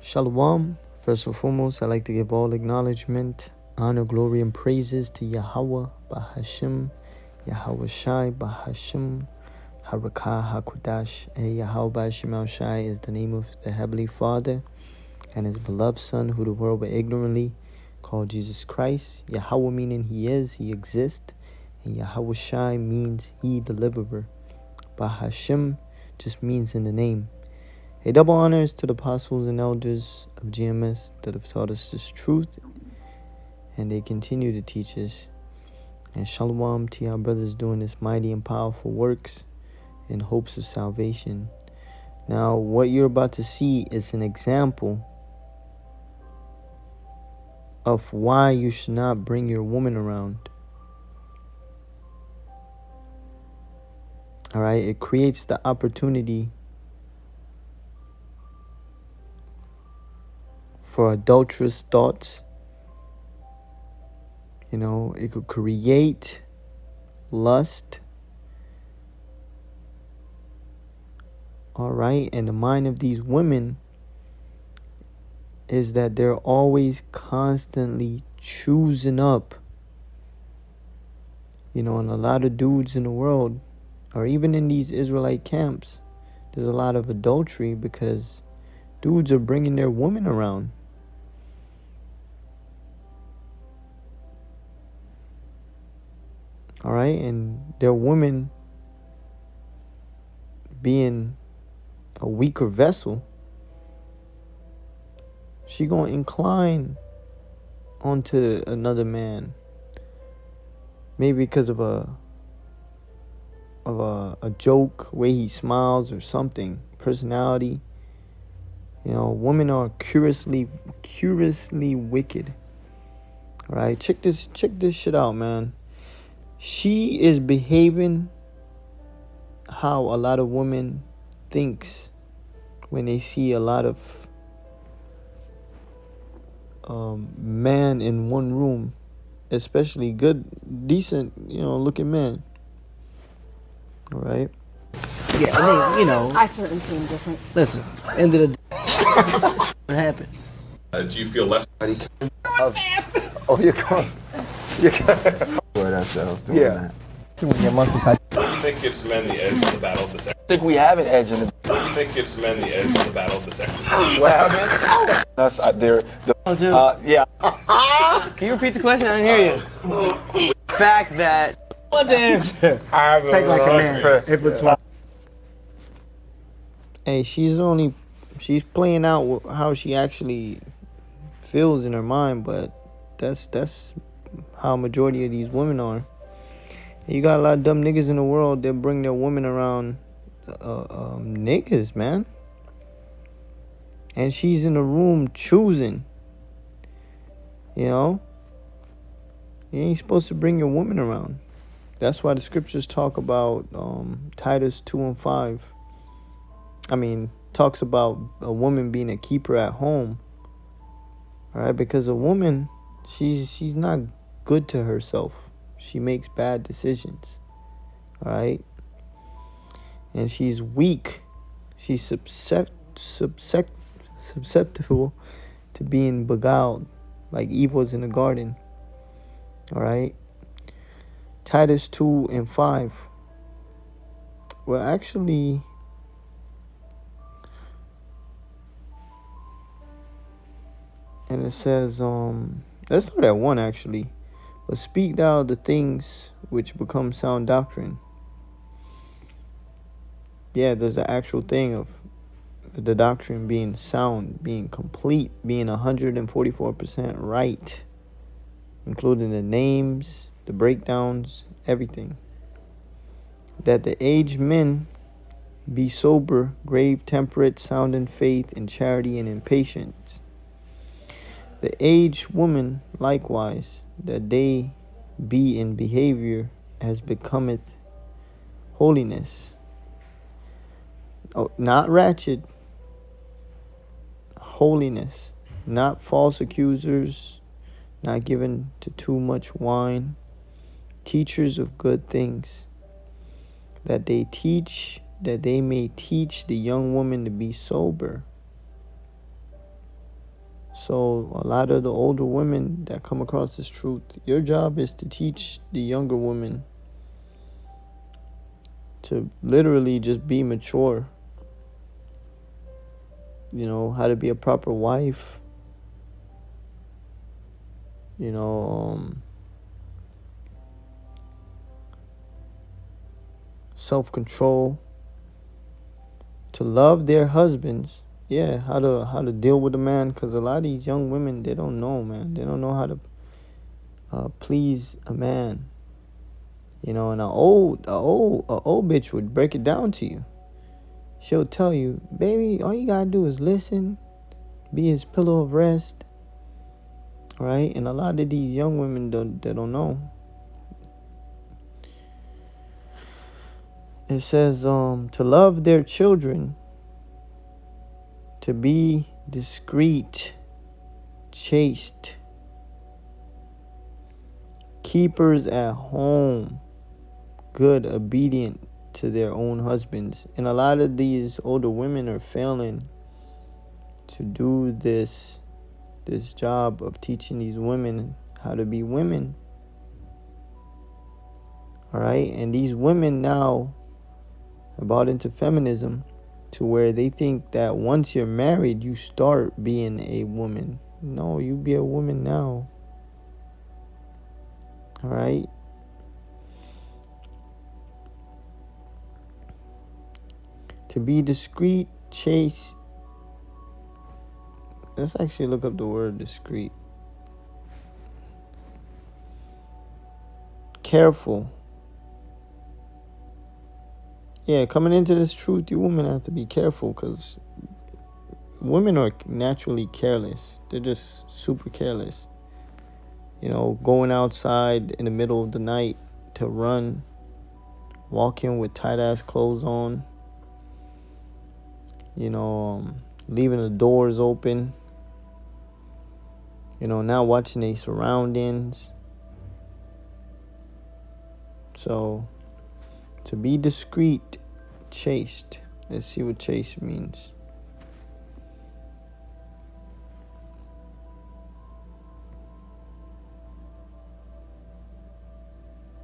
Shalom. First and foremost, I'd like to give all acknowledgement, honor, glory, and praises to Yahweh, Bahashim, Yahweh Shai, Bahashim, Harakah, Hakudash, and Yahweh Bahashim Shai is the name of the Heavenly Father and His beloved Son, who the world but ignorantly called Jesus Christ. Yahweh meaning He is, He exists, and Yahweh Shai means He deliverer. Bahashim just means in the name. A double honors to the apostles and elders of GMS that have taught us this truth, and they continue to teach us. And shalom to our brothers doing this mighty and powerful works in hopes of salvation. Now, what you're about to see is an example of why you should not bring your woman around. All right, it creates the opportunity for adulterous thoughts. You know, it could create lust. All right, and the mind of these women is that they're always constantly choosing up. You know, and a lot of dudes in the world, or even in these Israelite camps, there's a lot of adultery because dudes are bringing their women around. All right, and their woman being a weaker vessel, she gonna incline onto another man, maybe because of a joke, way he smiles or something, personality. You know, women are curiously wicked. All right, check this shit out, man. She is behaving how a lot of women thinks when they see a lot of man in one room, especially good, decent, looking men. All right. Yeah, I mean, I certainly seem different. listen, end of the day, what happens? Do you feel less? Oh, you're going. Enjoyed ourselves doing that. Do you think gives men the edge in the battle of the sex? I think we have an edge in the. Do you think gives men the edge in the battle of the sexes? What happened? That's there. Oh, dude, Yeah. can you repeat the question? I didn't hear you. Fact that. What the answer? Think like a man. In between. Hey, she's playing out how she actually feels in her mind, but that's how majority of these women are. You got a lot of dumb niggas in the world that bring their women around niggas, man. And she's in the room choosing. You know? You ain't supposed to bring your woman around. That's why the scriptures talk about Titus 2:5. Talks about a woman being a keeper at home. All right, because a woman, she's not good to herself. She makes bad decisions. All right? And she's weak. She's susceptible to being beguiled, like Eve was in the garden. All right? Titus 2:5. Well, actually, and it says, let's start at 1 actually. But speak thou the things which become sound doctrine. Yeah, there's an actual thing of the doctrine being sound, being complete, being 144% right, including the names, the breakdowns, everything. That the aged men be sober, grave, temperate, sound in faith, in charity, and in patience. The aged woman likewise, that they be in behavior as becometh holiness. Oh, not ratchet, holiness, not false accusers, not given to too much wine, teachers of good things, that they may teach the young woman to be sober. So a lot of the older women that come across this truth, your job is to teach the younger women to literally just be mature. You know, how to be a proper wife. You know, self-control. To love their husbands. Yeah, how to deal with a man, because a lot of these young women, they don't know, man. They don't know how to please a man. You know, and a old bitch would break it down to you. She'll tell you, baby, all you gotta do is listen, be his pillow of rest. Right? And a lot of these young women they don't know. It says to love their children, to be discreet, chaste, keepers at home, good, obedient to their own husbands. And a lot of these older women are failing to do this job of teaching these women how to be women. All right? And these women now are bought into feminism to where they think that once you're married, you start being a woman. No, you be a woman now. All right? To be discreet, chaste. Let's actually look up the word discreet. Careful. Yeah, coming into this truth, you women have to be careful, because women are naturally careless. They're just super careless. You know, going outside in the middle of the night to run, walking with tight-ass clothes on, you know, leaving the doors open, you know, not watching their surroundings. So, to be discreet, chaste. Let's see what chaste means.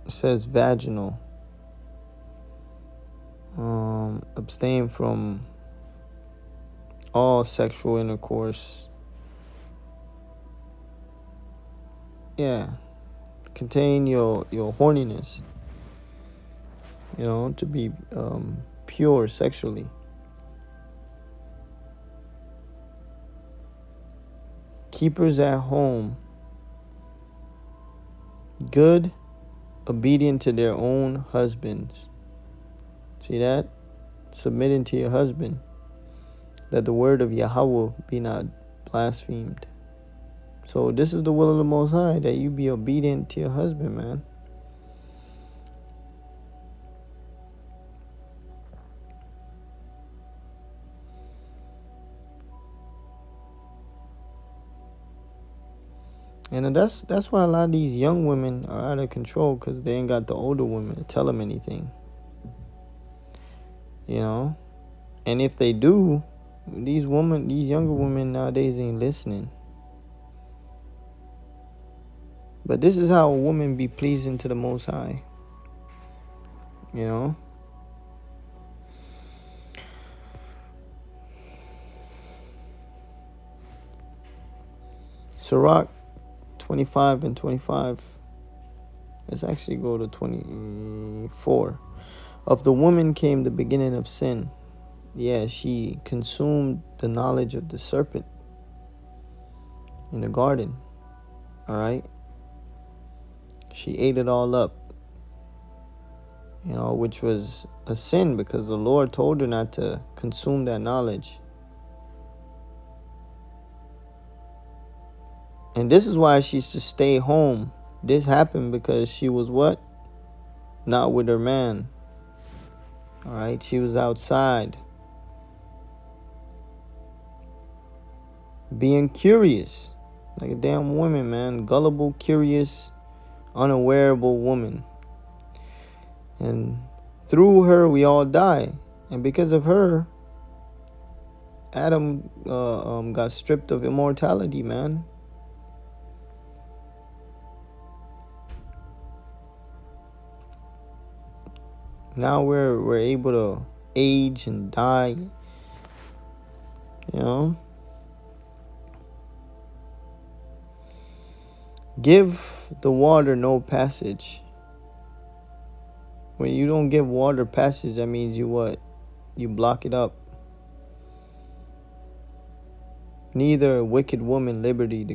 It says vaginal. Abstain from all sexual intercourse. Yeah. Contain your horniness. You know, to be pure sexually. Keepers at home. Good, obedient to their own husbands. See that? Submitting to your husband. That the word of Yahweh be not blasphemed. So this is the will of the Most High, that you be obedient to your husband, man. And that's why a lot of these young women are out of control, because they ain't got the older women to tell them anything. You know? And if they do, these younger women nowadays ain't listening. But this is how a woman be pleasing to the Most High. You know? Sirach 25 and 25. Let's actually go to 24. Of the woman came the beginning of sin. Yeah, she consumed the knowledge of the serpent in the garden. All right? She ate it all up. You know, which was a sin, because the Lord told her not to consume that knowledge. And this is why she's to stay home. This happened because she was what? Not with her man. All right? She was outside. Being curious. Like a damn woman, man. Gullible, curious, unawareable woman. And through her, we all die. And because of her, Adam got stripped of immortality, man. Now we're able to age and die, you know. Give the water no passage. When you don't give water passage, that means you what? You block it up. Neither a wicked woman liberty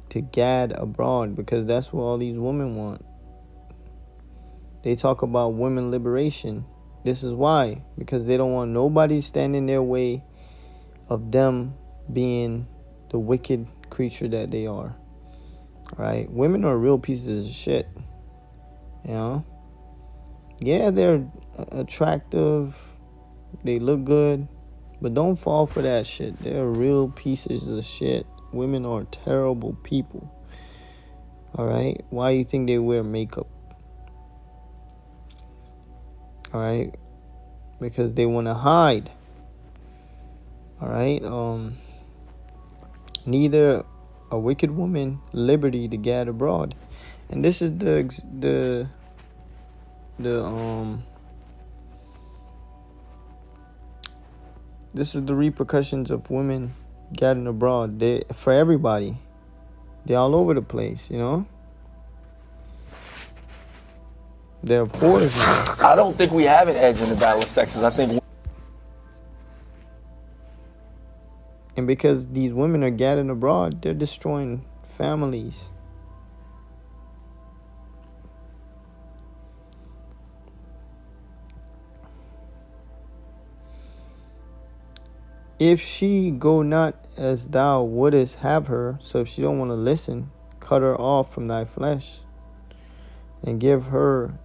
to gad abroad, because that's what all these women want. They talk about women liberation. This is why. Because they don't want nobody standing in their way of them being the wicked creature that they are. Alright? Women are real pieces of shit. You know? Yeah, they're attractive. They look good. But don't fall for that shit. They're real pieces of shit. Women are terrible people. Alright? Why do you think they wear makeup? Alright? Because they want to hide. Alright? Neither a wicked woman liberty to gad abroad. And this is this is the repercussions of women gadding abroad. For everybody. They're all over the place, you know? They're whores now. I don't think we have an edge in the battle of sexes. I think. And because these women are gadding abroad, they're destroying families. If she go not as thou wouldest have her, so if she don't want to listen, cut her off from thy flesh and give her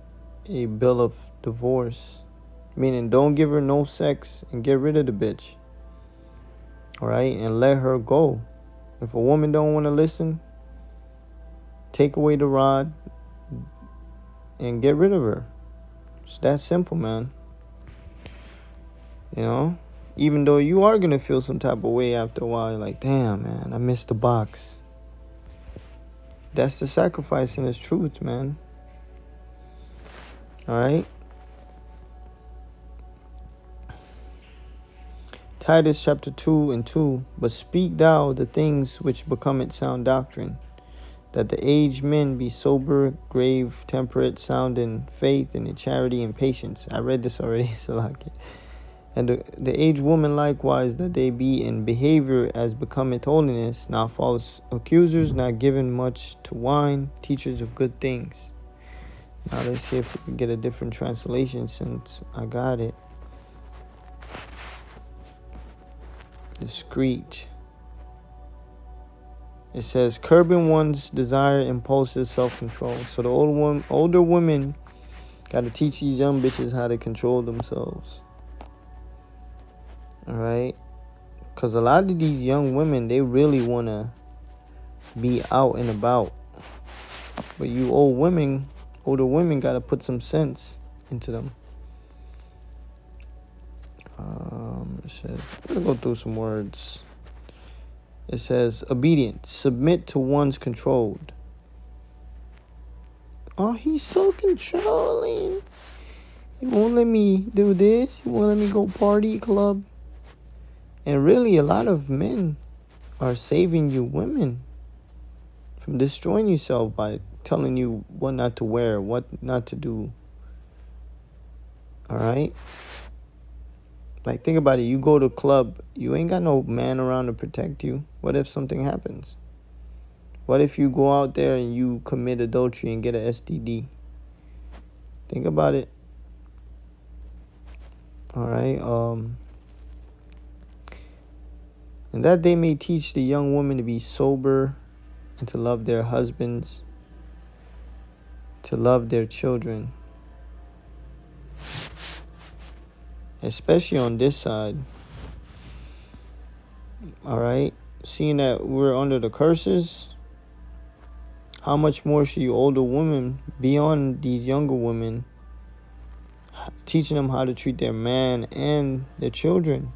a bill of divorce. Meaning, don't give her no sex and get rid of the bitch. Alright? And let her go. If a woman don't want to listen, take away the rod and get rid of her. It's that simple, man. You know? Even though you are going to feel some type of way after a while. You're like, damn, man, I missed the box. That's the sacrifice in its truth, man. Alright? Titus chapter 2:2. But speak thou the things which become it sound doctrine, that the aged men be sober, grave, temperate, sound in faith, and in charity and patience. I read this already, so like it. And the aged woman likewise, that they be in behavior as becometh holiness, not false accusers, not given much to wine, teachers of good things. Now let's see if we can get a different translation since I got it. Discreet. It says, curbing one's desire, impulses, self-control. So the older women got to teach these young bitches how to control themselves. Alright? Because a lot of these young women, they really want to be out and about. But you older women got to put some sense into them. It says, I'm going to go through some words. It says, obedience, submit to one's controlled. Oh, he's so controlling. He won't let me do this. He won't let me go party, club. And really, a lot of men are saving you women from destroying yourself by telling you what not to wear, what not to do. Alright? Like, think about it. You go to a club, you ain't got no man around to protect you. What if something happens? What if you go out there and you commit adultery and get an STD? Think about it. Alright? And that they may teach the young women to be sober and to love their husbands, to love their children. Especially on this side. Alright? Seeing that we're under the curses, how much more should you older women be on these younger women, teaching them how to treat their man and their children?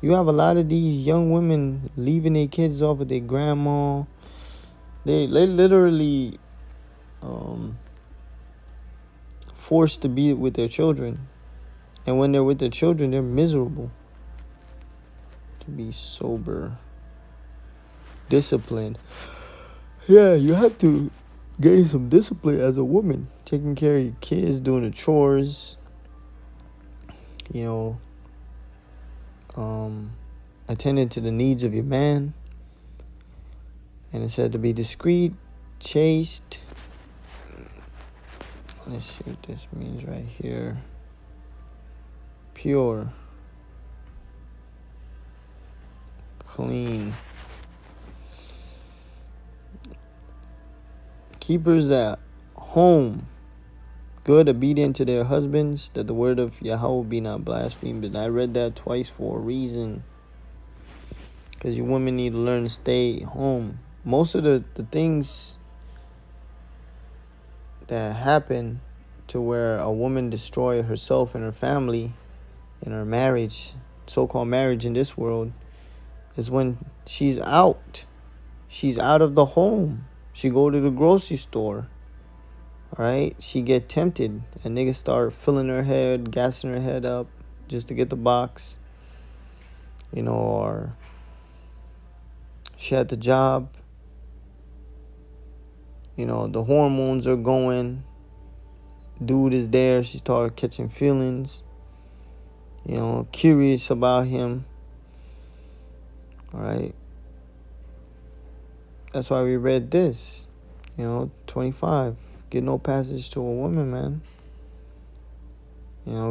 You have a lot of these young women leaving their kids off with their grandma. They literally forced to be with their children. And when they're with their children, they're miserable. To be sober, disciplined. Yeah, you have to gain some discipline as a woman. Taking care of your kids, doing the chores. Attending to the needs of your man. And it said to be discreet, chaste. Let's see what this means right here. Pure. Clean. Keepers at home. Good, obedient to their husbands, that the word of Yahweh be not blasphemed. But I read that twice for a reason. Because you women need to learn to stay home. Most of the things that happen to where a woman destroy herself and her family in her marriage, so-called marriage in this world, is when she's out. She's out of the home. She go to the grocery store. All right? She get tempted. And niggas start filling her head, gassing her head up just to get the box. Or she had the job. The hormones are going. Dude is there. She started catching feelings. Curious about him. All right. That's why we read this. 25. Give no passage to a woman, man.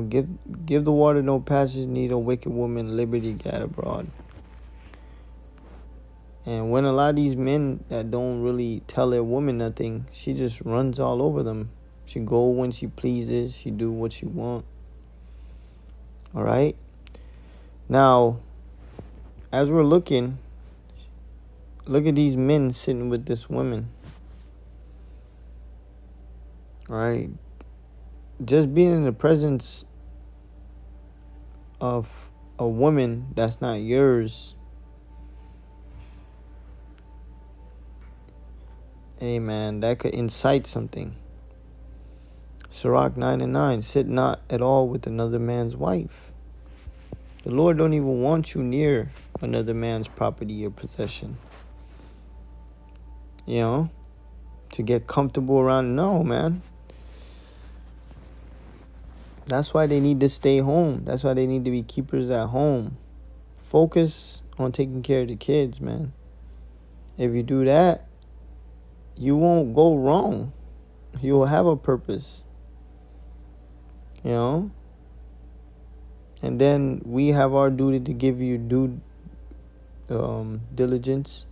Give the water no passage, need a wicked woman liberty gad abroad. And when a lot of these men that don't really tell their woman nothing, she just runs all over them. She go when she pleases. She do what she want. All right? Now, as we're looking, look at these men sitting with this woman. All right? Just being in the presence of a woman that's not yours, hey man, that could incite something. Sirach 9:9, sit not at all with another man's wife. The Lord don't even want you near another man's property or possession. To get comfortable around. No, man. That's why they need to stay home. That's why they need to be keepers at home. Focus on taking care of the kids, man. If you do that, you won't go wrong. You will have a purpose. And then we have our duty to give you due diligence.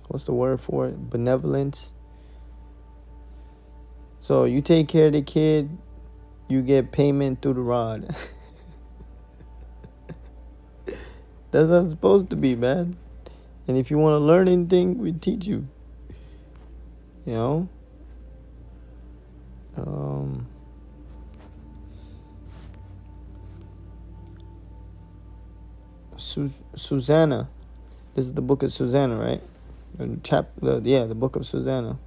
What's the word for it? Benevolence. So you take care of the kid, you get payment through the rod. That's how it's supposed to be, man. And if you want to learn anything, we teach you. Susanna. This is the book of Susanna, right? The book of Susanna.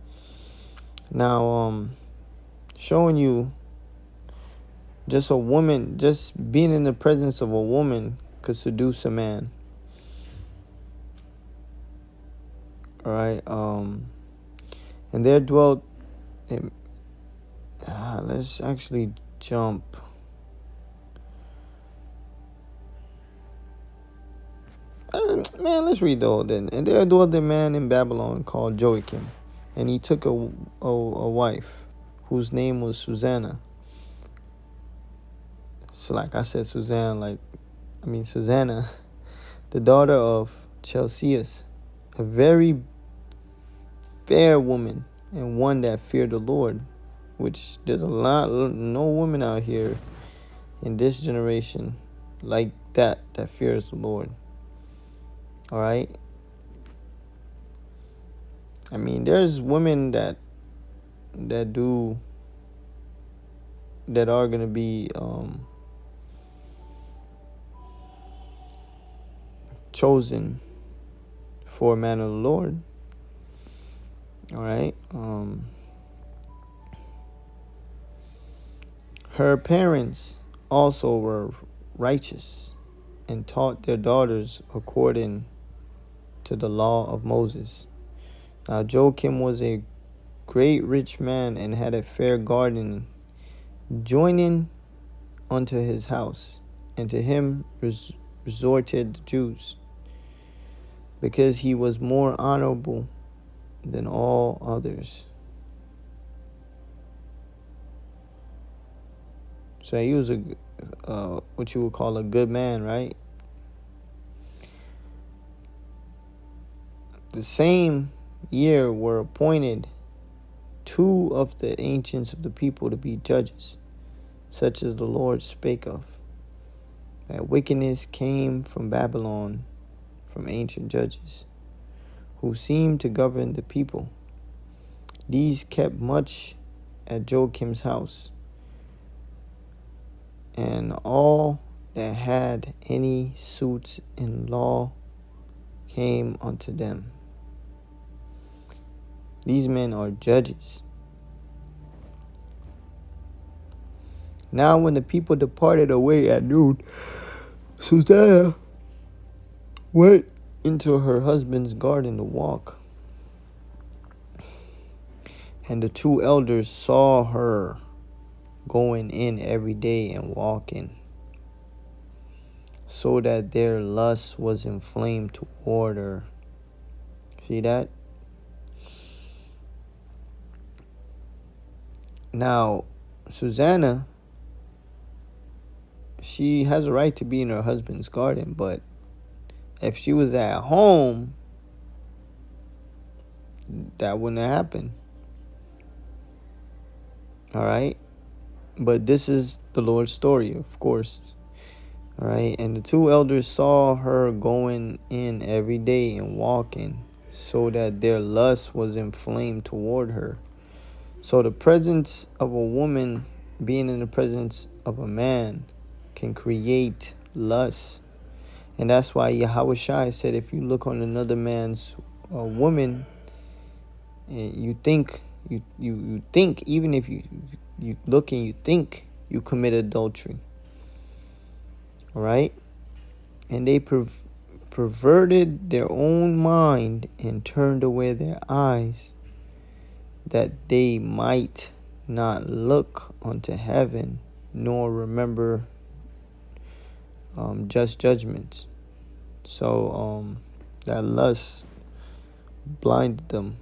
Now, showing you just a woman, just being in the presence of a woman could seduce a man. All right. And there dwelt. Let's actually jump. Man, let's read the whole thing. And there dwelt a man in Babylon called Joachim, and he took a wife whose name was Susanna. So like I said, Susanna, the daughter of Chelseas, a very fair woman and one that feared the Lord, which there's no woman out here in this generation like that fears the Lord. All right. I mean, there's women that are gonna be chosen for a man of the Lord. All right. Her parents also were righteous and taught their daughters according to the law of Moses. Now Joachim was a great rich man and had a fair garden joining unto his house, and to him resorted the Jews, because he was more honorable than all others. So he was what you would call a good man, right? The same year were appointed 2 of the ancients of the people to be judges, such as the Lord spake of. That wickedness came from Babylon, from ancient judges, who seemed to govern the people. These kept much at Joachim's house, and all that had any suits in law came unto them. These men are judges. Now when the people departed away at noon, Susanna went into her husband's garden to walk. And the 2 elders saw her going in every day and walking, so that their lust was inflamed toward her. See that? Now, Susanna, she has a right to be in her husband's garden, but if she was at home, that wouldn't have happened. All right? But this is the Lord's story, of course. All right? And the 2 elders saw her going in every day and walking, so that their lust was inflamed toward her. So the presence of a woman being in the presence of a man can create lust. And that's why Yahushua said, if you look on another man's woman, you think, you think, even if you look and you think, you commit adultery. All right? And they perverted their own mind and turned away their eyes, that they might not look unto heaven, nor remember just judgments. So that lust blinded them,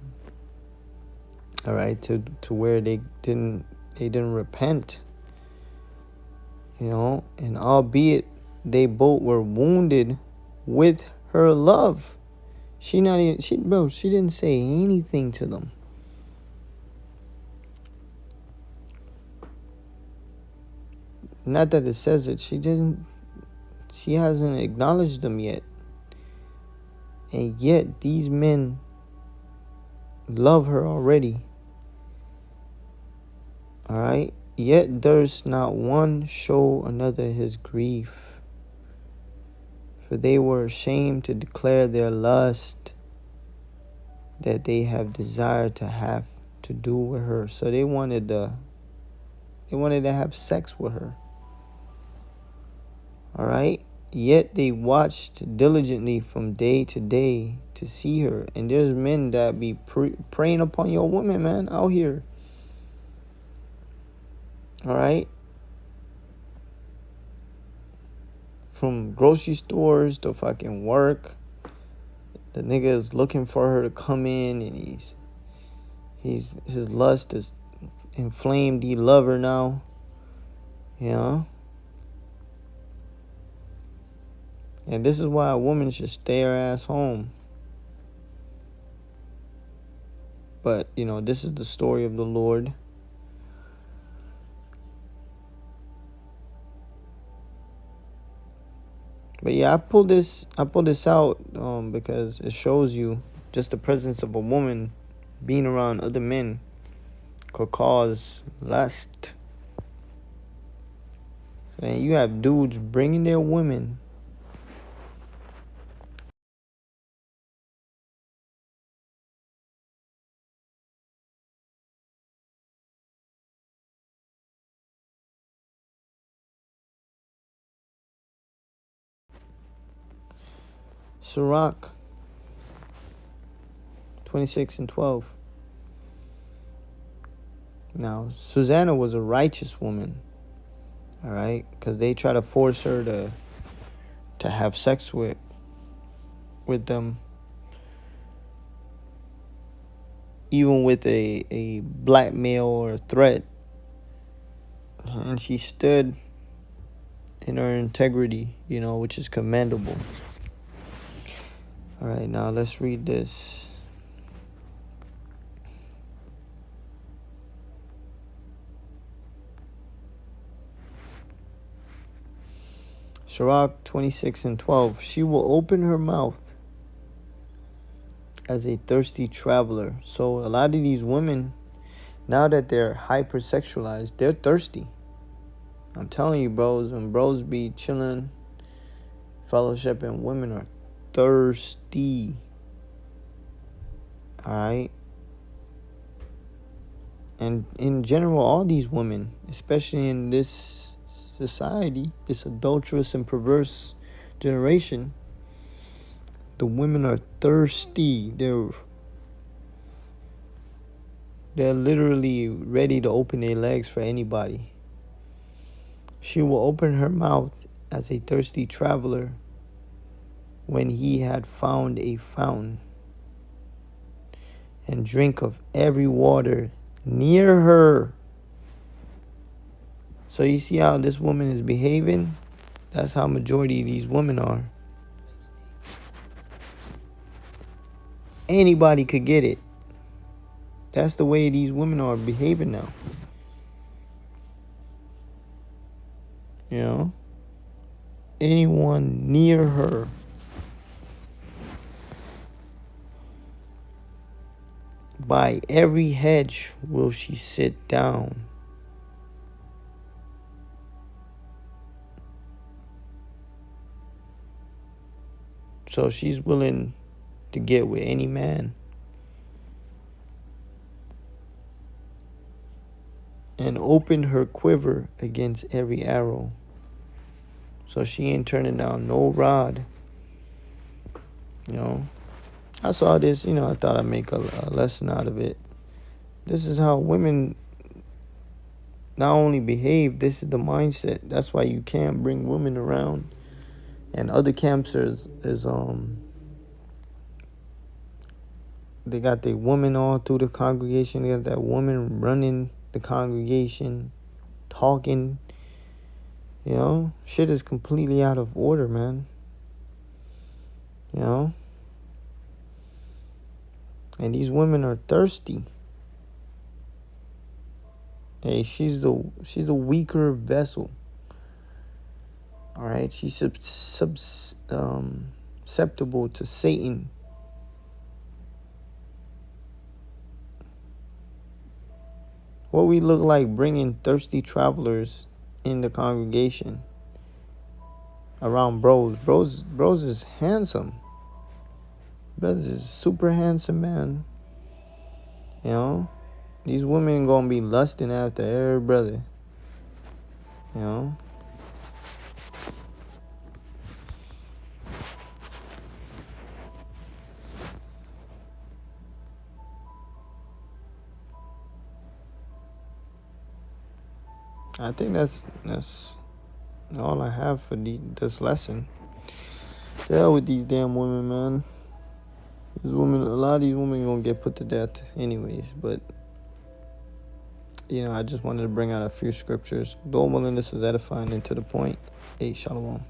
all right, to where they didn't repent, and albeit they both were wounded with her love, she didn't say anything to them. Not that it says it. She hasn't acknowledged them yet. And yet these men love her already. All right? Yet durst not one show another his grief, for they were ashamed to declare their lust, that they have desired to have to do with her. So they wanted to have sex with her. All right? Yet they watched diligently from day to day to see her. And there's men that be preying upon your women, man, out here. All right? From grocery stores to fucking work. The nigga is looking for her to come in, and his lust is inflamed. He love her now. And this is why a woman should stay her ass home. But, this is the story of the Lord. But yeah, I pulled this out because it shows you just the presence of a woman being around other men could cause lust. And you have dudes bringing their women Sirach 26 and 12. Now, Susanna was a righteous woman. All right? Because they try to force her to have sex with them. Even with a blackmail or threat. And she stood in her integrity, which is commendable. All right, now let's read this. Sirach 26 and 12. She will open her mouth as a thirsty traveler. So a lot of these women, now that they're hypersexualized, they're thirsty. I'm telling you, bros, when bros be chilling, fellowshipping, women are thirsty. Alright? And in general, all these women, especially in this society, this adulterous and perverse generation, the women are thirsty. They're literally ready to open their legs for anybody. She will open her mouth as a thirsty traveler when he had found a fountain, and drink of every water near her. So you see how this woman is behaving? That's how majority of these women are. Anybody could get it. That's the way these women are behaving now. Anyone near her. By every hedge will she sit down. So she's willing to get with any man. And open her quiver against every arrow. So she ain't turning down no rod. I saw this, I thought I'd make a lesson out of it. This is how women not only behave, this is the mindset. That's why you can't bring women around. And other camps is they got the woman all through the congregation. They got that woman running the congregation, talking. Shit is completely out of order, man. And these women are thirsty. Hey, she's the weaker vessel. All right, she's susceptible to Satan. What we look like bringing thirsty travelers in the congregation around bros. Bros is handsome. Bros is super handsome, man. These women gonna be lusting after every brother. I think that's all I have for this lesson. To hell with these damn women, man. A lot of these women gonna get put to death anyways. But I just wanted to bring out a few scriptures. Though willing, this was edifying and to the point. Hey, shalom.